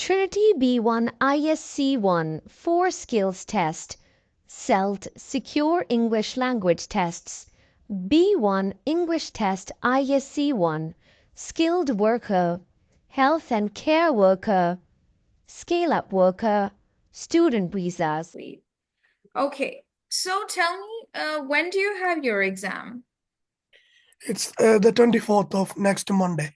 Trinity B1 ISC1 4 Skills Test, SELT Secure English Language Tests, B1 English Test ISC1, Skilled Worker, Health and Care Worker, Scale-Up Worker, Student Visas. Okay, so tell me, when do you have your exam? It's the 24th of next Monday.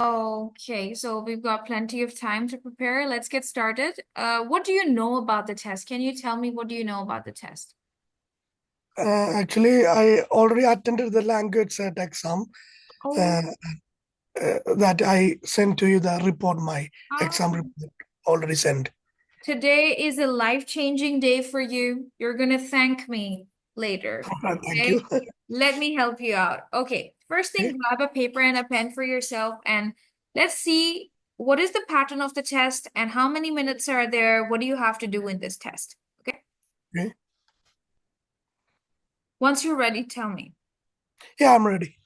Okay, so we've got plenty of time to prepare. Let's get started. What do you know about the test? Can you tell me what do you know about the test? Actually, I already attended the language set exam Oh, that I sent to you the report, my exam oh. report already sent. Today is a life-changing day for you. You're gonna thank me later. Thank Okay? you. Let me help you out. Okay, first thing, Okay. grab a paper and a pen for yourself, and let's see what is the pattern of the test and how many minutes are there. What do you have to do in this test? Okay. Okay. Once you're ready, tell me. Yeah, I'm ready.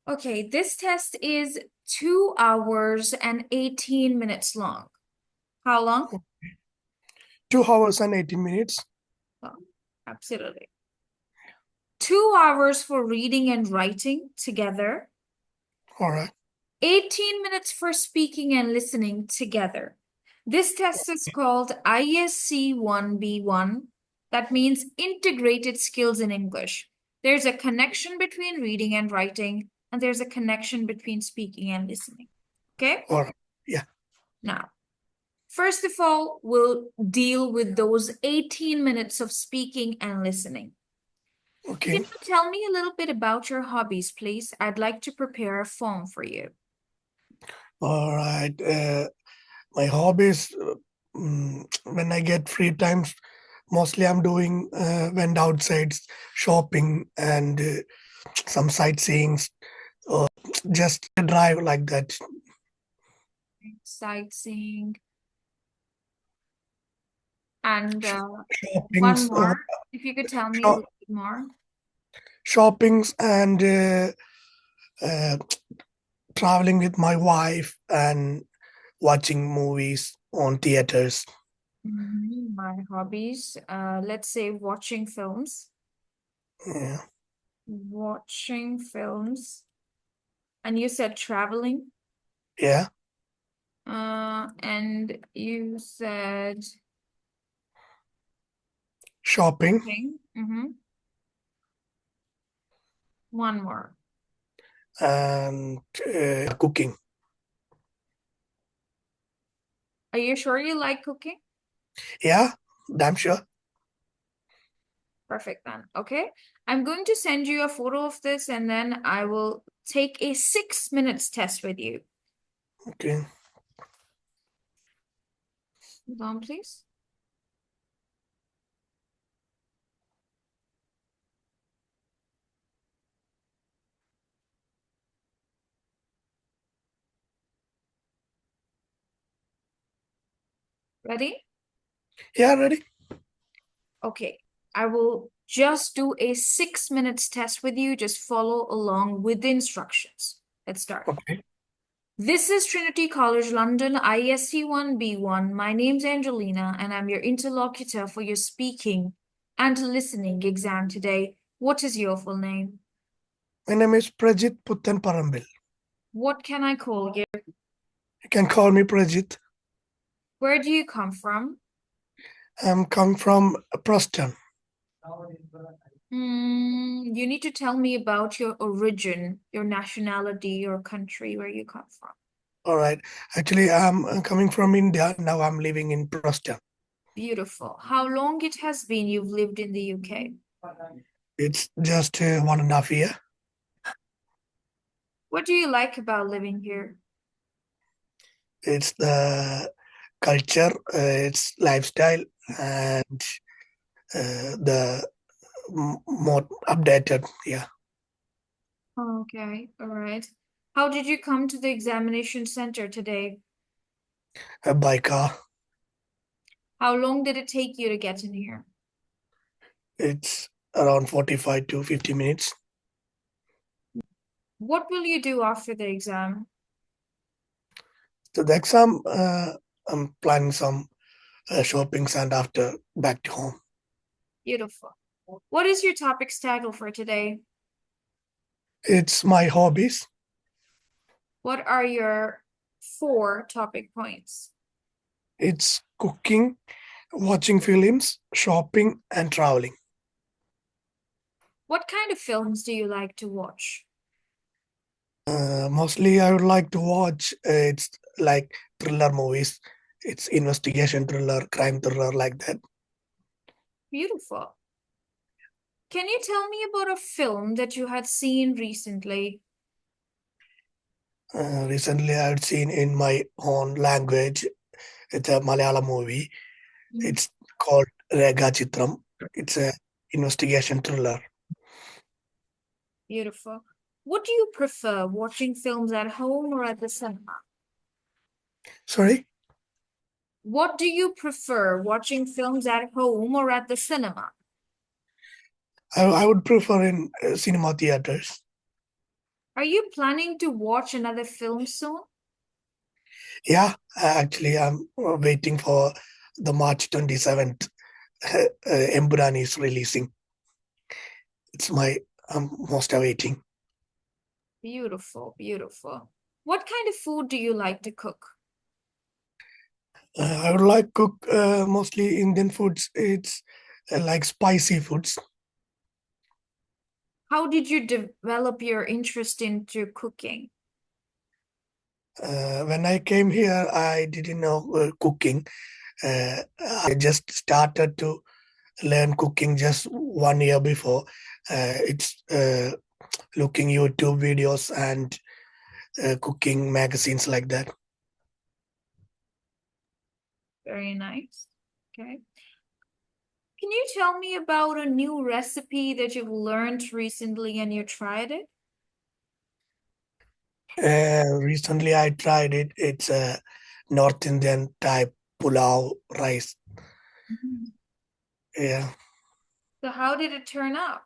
Okay, this test is 2 hours and 18 minutes long. How long? 2 hours and 18 minutes. Well, absolutely. 2 hours for reading and writing together. All right. 18 minutes for speaking and listening together. This test is called ISC 1B1. That means Integrated Skills in English. There's a connection between reading and writing, and there's a connection between speaking and listening. Okay? All right. Yeah. Now, first of all, we'll deal with those 18 minutes of speaking and listening. Okay. Can you tell me a little bit about your hobbies, please? I'd like to prepare a form for you. All right. My hobbies, when I get free times, mostly I'm doing went outside shopping and some sightseeing, or just a drive like that. Sightseeing. And one Shoppings, more, if you could tell me a shop, little bit more. shoppings and uh, traveling with my wife and watching movies on theaters. My hobbies, let's say watching films. Yeah. Watching films. And you said traveling. Yeah. And you said Shopping. One more. And cooking. Are you sure you like cooking? Yeah, damn sure. Perfect then. Okay. I'm going to send you a photo of this and then I will take a 6 minutes test with you. Okay. Hold on, please. Ready? Yeah, ready? Okay. I will just do a 6 minutes test with you. Just follow along with the instructions. Let's start. Okay. This is Trinity College London, ISC 1B1. My name's Angelina, and I'm your interlocutor for your speaking and listening exam today. What is your full name? My name is Prajit Puttan Parambil. What can I call you? You can call me Prajit. Where do you come from? I'm come from Preston. You need to tell me about your origin, your nationality, your country, where you come from. All right. Actually, I'm coming from India. Now I'm living in Preston. Beautiful. How long it has been you've lived in the UK? It's just 1.5 years. What do you like about living here? It's the culture, it's lifestyle, and the more updated. Yeah. Okay, all right. How did you come to the examination center today? By car. How long did it take you to get in here? It's around 45 to 50 minutes. What will you do after the exam? So the exam, I'm planning some shoppings and after back to home. Beautiful. What is your topic's title for today? It's my hobbies. What are your 4 topic points? It's cooking, watching films, shopping, and traveling. What kind of films do you like to watch? Mostly, I would like to watch. It's like thriller movies. It's investigation thriller, crime thriller, like that. Beautiful. Can you tell me about a film that you had seen recently? Recently, I've seen in my own language. It's a Malayalam movie. It's called Rega Chitram. It's a investigation thriller. Beautiful. What do you prefer, watching films at home or at the cinema? Sorry, What do you prefer, watching films at home or at the cinema? I would prefer in cinema theaters. Are you planning to watch another film soon? Yeah, actually, I'm waiting for the March 27th. Emburan is releasing. It's my I'm most awaiting. Beautiful, beautiful. What kind of food do you like to cook? I would like cook mostly Indian foods. It's like spicy foods. How did you develop your interest into cooking? When I came here, I didn't know cooking. I just started to learn cooking just 1 year before. It's looking YouTube videos and cooking magazines like that. Very nice. Okay. Can you tell me about a new recipe that you've learned recently and you tried it? Recently, I tried it. It's a North Indian type pulao rice. Yeah, So how did it turn out?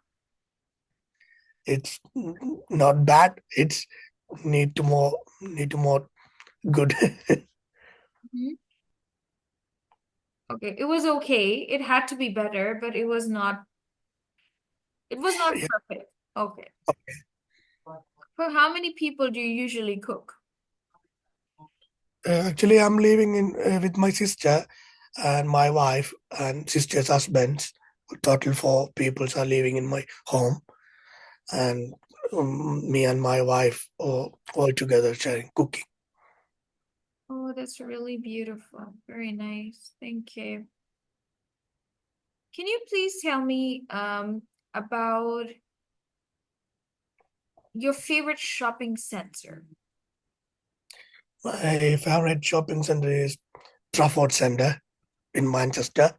it's not bad. It's need to more good. Okay, it was okay. It had to be better, but it was not Yeah. perfect. Okay. For how many people do you usually cook? Actually, I'm living in with my sister and my wife and sister's husbands. Total 4 people are living in my home, and me and my wife all together sharing cooking. Oh, that's really beautiful. Very nice. Thank you. Can you please tell me about your favorite shopping center? My favorite shopping center is Trafford Center in Manchester.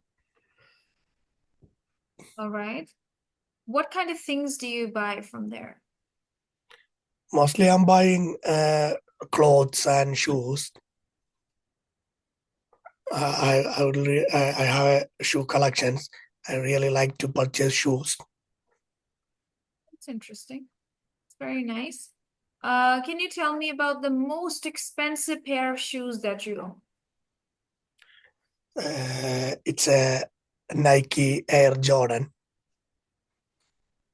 All right. What kind of things do you buy from there? Mostly, I'm buying clothes and shoes. I have a shoe collections. I really like to purchase shoes. That's interesting. It's very nice. Can you tell me about the most expensive pair of shoes that you own? It's a Nike Air Jordan.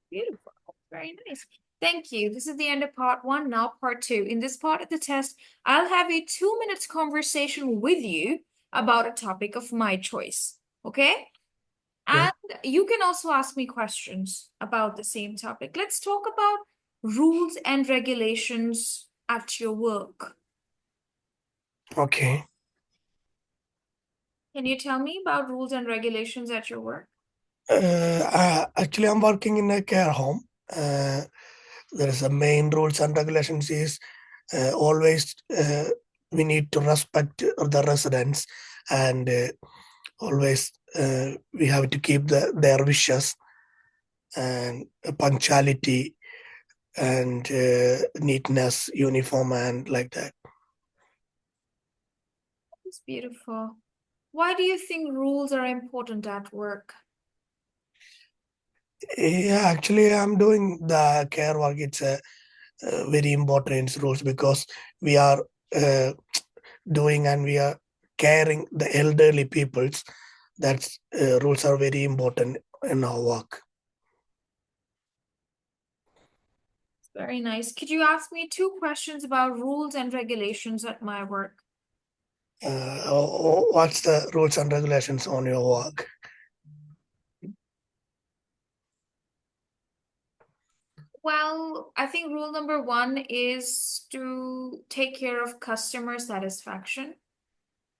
Beautiful. Very nice. Thank you. This is the end of part 1. Now part 2. In this part of the test, I'll have a 2 minutes conversation with you about a topic of my choice. Okay? Yeah. And you can also ask me questions about the same topic. Let's talk about rules and regulations at your work. Okay. Can you tell me about rules and regulations at your work? Actually, I'm working in a care home. There is a main rules and regulations is always we need to respect the residents and always we have to keep their wishes and punctuality and neatness, uniform, and like that. It's beautiful. Why do you think rules are important at work? Yeah, actually, I'm doing the care work. It's a very important rules because we are doing and we are caring the elderly peoples, that's rules are very important in our work. Very nice. Could you ask me 2 questions about rules and regulations at my work? What's the rules and regulations on your work? Well, I think rule number 1 is to take care of customer satisfaction.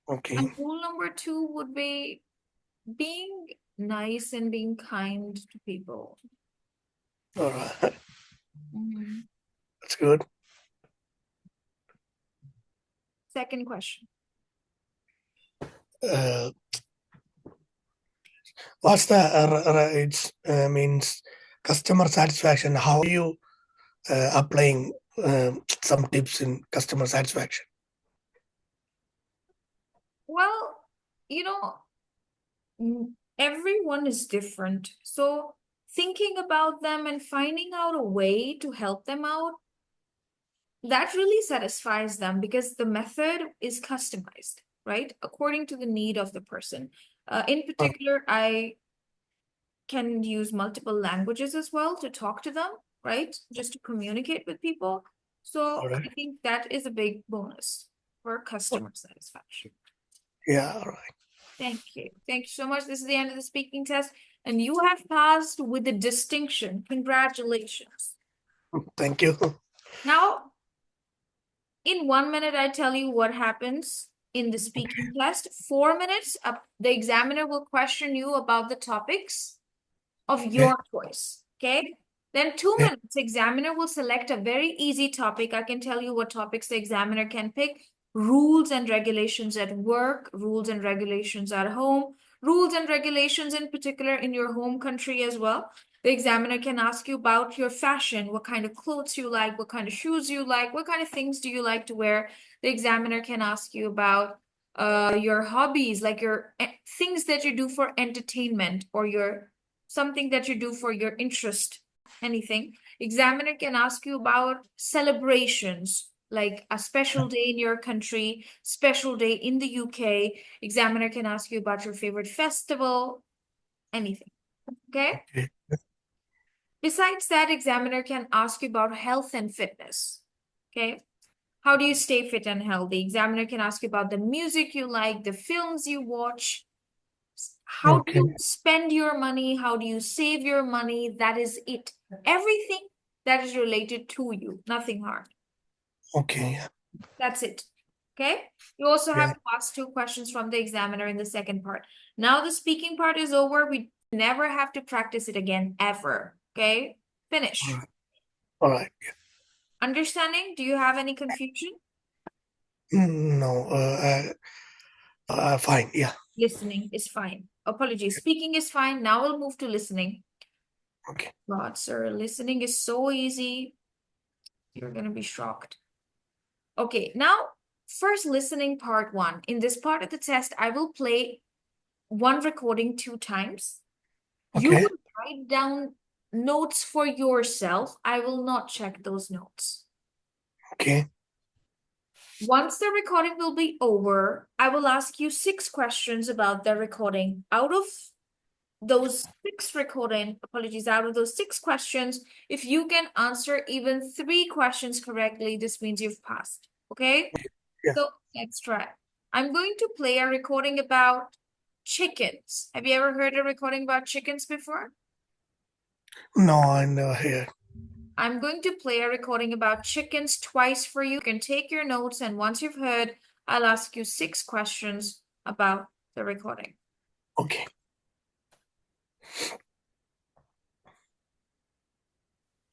Okay. And rule number 2 would be being nice and being kind to people. All right. Mhm. That's good. Second question. What's the it means customer satisfaction? How are you applying some tips in customer satisfaction? Well, you know, everyone is different. So thinking about them and finding out a way to help them out, that really satisfies them because the method is customized, right? According to the need of the person. In particular, I can use multiple languages as well to talk to them, right? Just to communicate with people. So All right. I think that is a big bonus for customer satisfaction. Yeah, all right. Thank you. Thank you so much. This is the end of the speaking test, and you have passed with a distinction. Congratulations. Thank you. Now, in 1 minute, I tell you what happens in the speaking test. 4 minutes, the examiner will question you about the topics of your choice. Okay. Then 2 Yeah. minutes, examiner will select a very easy topic. I can tell you what topics the examiner can pick. Rules and regulations at work, rules and regulations at home, rules and regulations in particular in your home country as well. The examiner can ask you about your fashion, what kind of clothes you like, what kind of shoes you like, what kind of things do you like to wear. The examiner can ask you about your hobbies, like your things that you do for entertainment or your something that you do for your interest, anything. Examiner can ask you about celebrations, like a special day in your country, special day in the UK. Examiner can ask you about your favorite festival, anything. Okay? Okay. Besides that, examiner can ask you about health and fitness. Okay? How do you stay fit and healthy? Examiner can ask you about the music you like, the films you watch. How do you spend your money? How do you save your money? That is it. Everything that is related to you, nothing hard. Okay. That's it. Okay. You also Yeah. have to ask 2 questions from the examiner in the second part. Now the speaking part is over. We never have to practice it again, ever. Okay. Finish. All right. Yeah. Understanding? Do you have any confusion? No. Fine. Yeah. Listening is fine. Apologies. Speaking is fine. Now we'll move to listening. Okay. God, sir, listening is so easy. You're going to be shocked. Okay, now first listening part 1. In this part of the test, I will play one recording 2 times. You Okay. will write down notes for yourself. I will not check those notes. Okay. Once the recording will be over, I will ask you 6 questions about the recording. Out of those 6 questions, if you can answer even 3 questions correctly, this means you've passed. Okay? Yeah. So let's try. I'm going to play a recording about chickens. Have you ever heard a recording about chickens before? No, I never heard. I'm going to play a recording about chickens twice for you. You can take your notes, and once you've heard, I'll ask you 6 questions about the recording. Okay.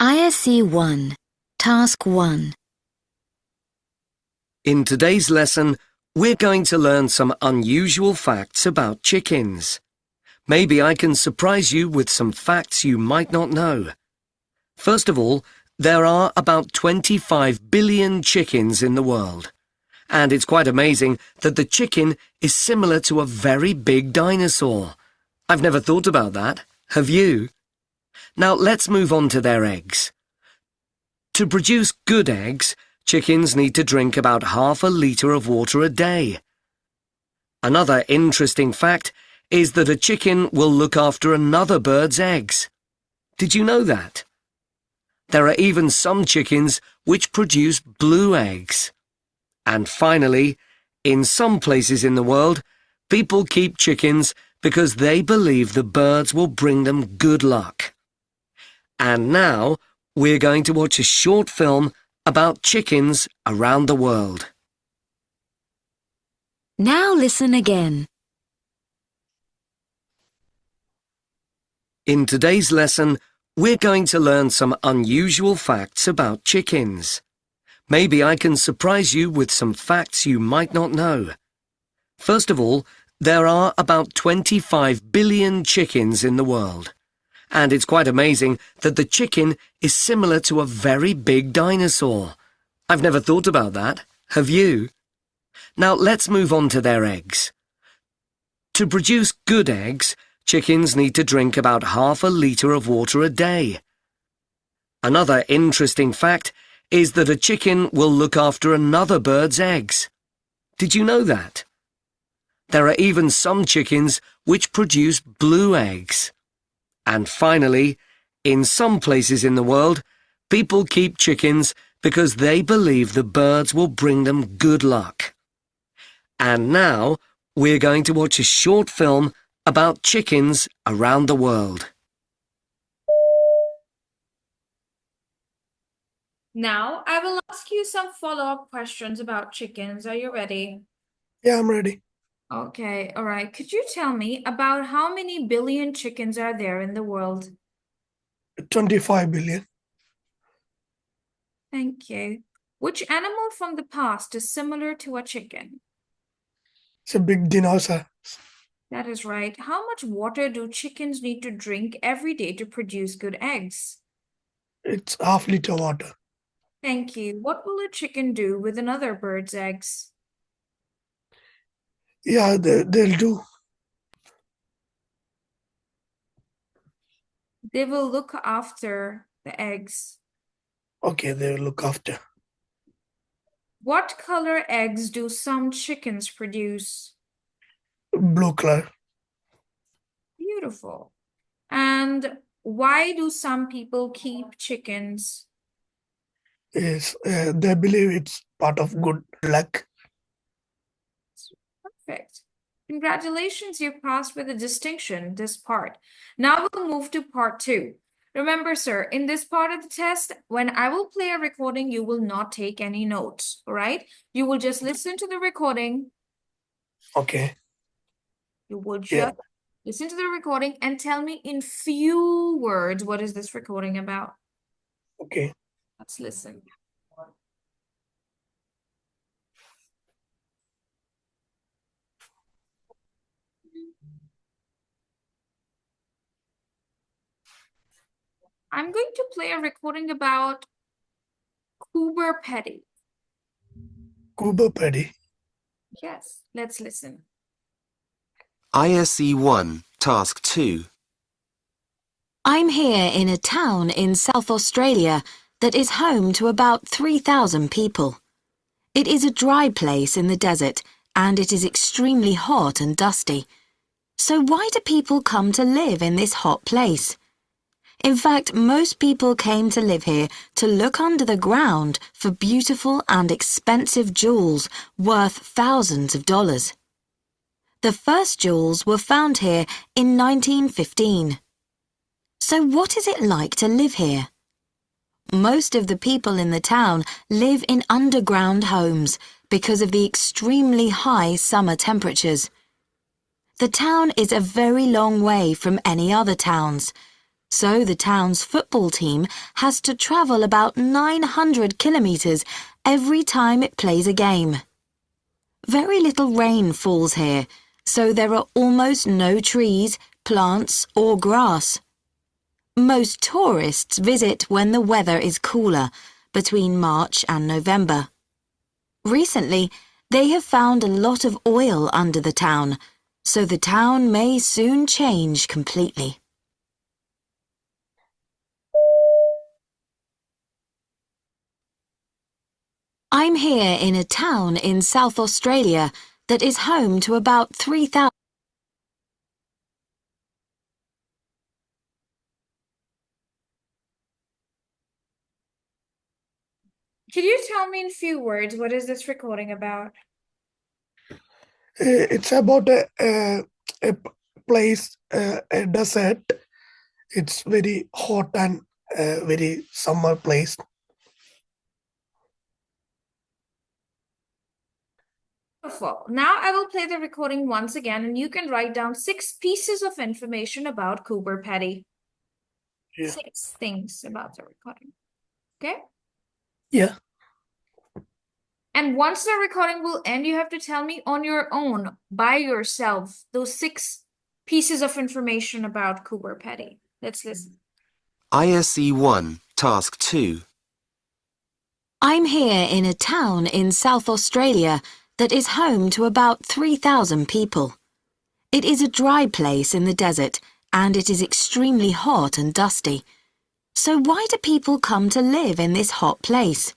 ISE 1, Task 1. In today's lesson, we're going to learn some unusual facts about chickens. Maybe I can surprise you with some facts you might not know. First of all, there are about 25 billion chickens in the world. And it's quite amazing that the chicken is similar to a very big dinosaur. I've never thought about that. Have you? Now let's move on to their eggs. To produce good eggs, chickens need to drink about half a litre of water a day. Another interesting fact is that a chicken will look after another bird's eggs. Did you know that? There are even some chickens which produce blue eggs. And finally, in some places in the world, people keep chickens because they believe the birds will bring them good luck. And now, we're going to watch a short film about chickens around the world. Now listen again. In today's lesson, we're going to learn some unusual facts about chickens. Maybe I can surprise you with some facts you might not know. First of all, there are about 25 billion chickens in the world. And it's quite amazing that the chicken is similar to a very big dinosaur. I've never thought about that. Have you? Now let's move on to their eggs. To produce good eggs, chickens need to drink about half a litre of water a day. Another interesting fact is that a chicken will look after another bird's eggs. Did you know that? There are even some chickens which produce blue eggs. And finally, in some places in the world, people keep chickens because they believe the birds will bring them good luck. And now, we're going to watch a short film about chickens around the world. Now, I will ask you some follow-up questions about chickens. Are you ready? Yeah, I'm ready. Okay, all right. Could you tell me about how many billion chickens are there in the world? 25 billion. Thank you. Which animal from the past is similar to a chicken? It's a big dinosaur. That is right. How much water do chickens need to drink every day to produce good eggs? It's half liter water. Thank you. What will a chicken do with another bird's eggs? Yeah, they'll do. They will look after the eggs. Okay, they'll look after. What color eggs do some chickens produce? Blue color. Beautiful. And why do some people keep chickens? Is they believe it's part of good luck. Perfect. Congratulations, you passed with a distinction this part. Now we'll move to part 2. Remember, sir, in this part of the test, when I will play a recording, you will not take any notes, all right? You will just listen to the recording. Okay. You will Yeah. just listen to the recording and tell me in few words, what is this recording about? Okay. Let's listen. I'm going to play a recording about Cooper Petty. Cooper Petty. Yes, let's listen. ISE 1, Task 2. I'm here in a town in South Australia that is home to about 3,000 people. It is a dry place in the desert and it is extremely hot and dusty. So why do people come to live in this hot place? In fact, most people came to live here to look under the ground for beautiful and expensive jewels worth thousands of dollars. The first jewels were found here in 1915. So what is it like to live here? Most of the people in the town live in underground homes because of the extremely high summer temperatures. The town is a very long way from any other towns, so the town's football team has to travel about 900 kilometers every time it plays a game. Very little rain falls here, so there are almost no trees, plants, or grass. Most tourists visit when the weather is cooler, between March and November. Recently, they have found a lot of oil under the town, so the town may soon change completely. I'm here in a town in South Australia that is home to about 3,000. Could you tell me in few words what is this recording about? It's about a place, a desert. It's very hot and very summer place. Wonderful. Now I will play the recording once again, and you can write down 6 pieces of information about Cooper Petty. Yeah. 6 things about the recording. Okay? Yeah. And once the recording will end, you have to tell me on your own, by yourself, those 6 pieces of information about Cooper Petty. Let's listen. ISE 1, Task 2. I'm here in a town in South Australia that is home to about 3,000 people. It is a dry place in the desert and it is extremely hot and dusty. So why do people come to live in this hot place?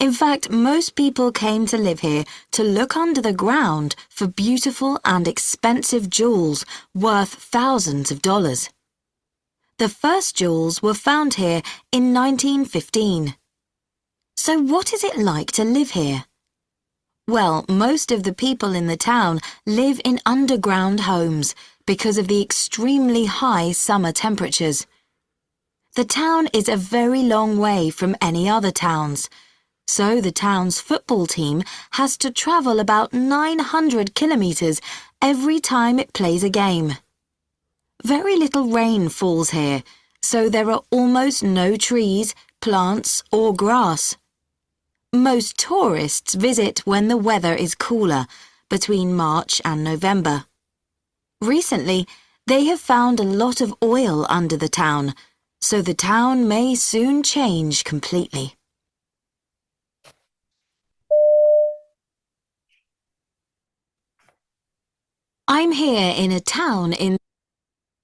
In fact, most people came to live here to look under the ground for beautiful and expensive jewels worth thousands of dollars. The first jewels were found here in 1915. So what is it like to live here? Well, most of the people in the town live in underground homes because of the extremely high summer temperatures. The town is a very long way from any other towns, so the town's football team has to travel about 900 kilometers every time it plays a game. Very little rain falls here, so there are almost no trees, plants, or grass. Most tourists visit when the weather is cooler, between March and November. Recently, they have found a lot of oil under the town, so the town may soon change completely. I'm here in a town in...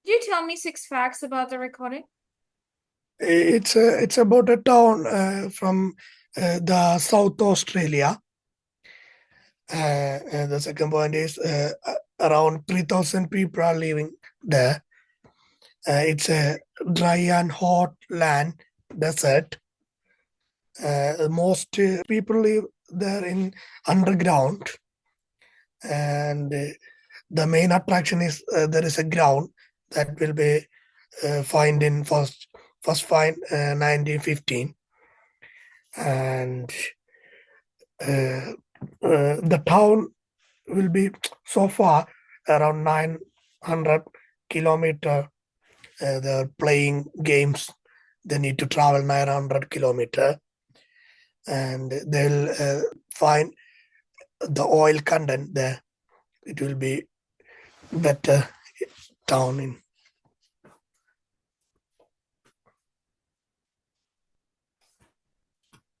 Could you tell me 6 facts about the recording? It's about a town from the South Australia. The second point is around 3,000 people are living there. It's a dry and hot land, desert. Most people live there in underground. And the main attraction is there is a ground that will be found in first find 1915. And the town will be so far around 900 kilometer. They're playing games. They need to travel 900 kilometer, and they'll find the oil content there. It will be better town in.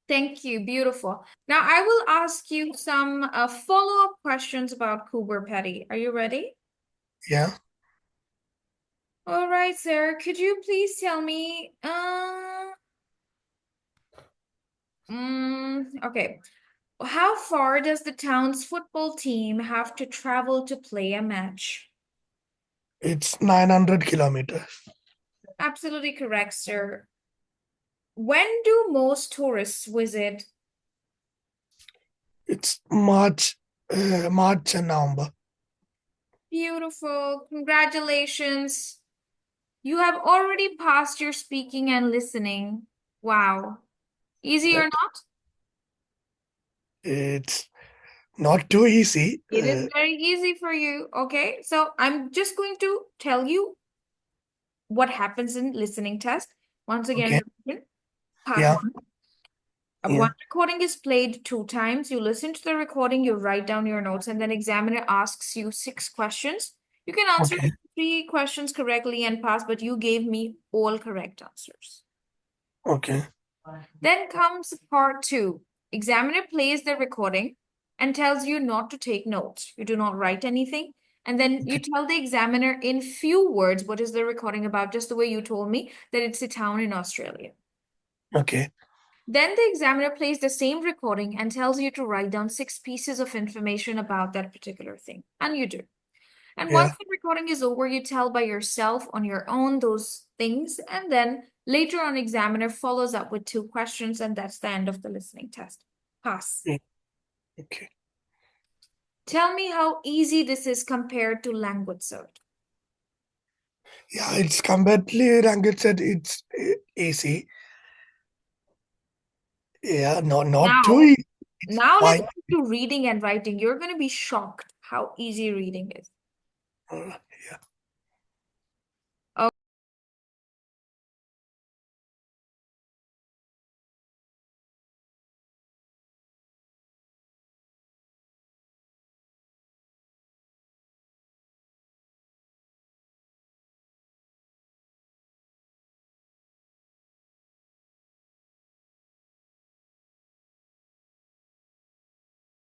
Thank you. Beautiful. Now I will ask you some follow-up questions about Cooper Petty. Are you ready? Yeah. All right, Sarah. Could you please tell me? Okay. How far does the town's football team have to travel to play a match? It's 900 kilometers. Absolutely correct, sir. When do most tourists visit? It's March and November. Beautiful. Congratulations. You have already passed your speaking and listening. Wow. Easy or not? It's not too easy. It is very easy for you. Okay. So I'm just going to tell you what happens in listening test. Once again, Okay. part Yeah. 1. Yeah. One recording is played 2 times. You listen to the recording, you write down your notes, and then examiner asks you 6 questions. You can answer Okay. 3 questions correctly and pass, but you gave me all correct answers. Okay. Then comes part 2. Examiner plays the recording and tells you not to take notes. You do not write anything. And then you tell the examiner in few words what is the recording about, just the way you told me that it's a town in Australia. Okay. Then the examiner plays the same recording and tells you to write down 6 pieces of information about that particular thing. And you do. And once Yeah. the recording is over, you tell by yourself on your own those things. And then later on, examiner follows up with 2 questions, and that's the end of the listening test. Pass. Yeah. Okay. Tell me how easy this is compared to language cert. Yeah, it's completely language set. It's easy. Yeah, not too Now, easy. It's now let's fine. go to reading and writing. You're going to be shocked how easy reading is. Uh,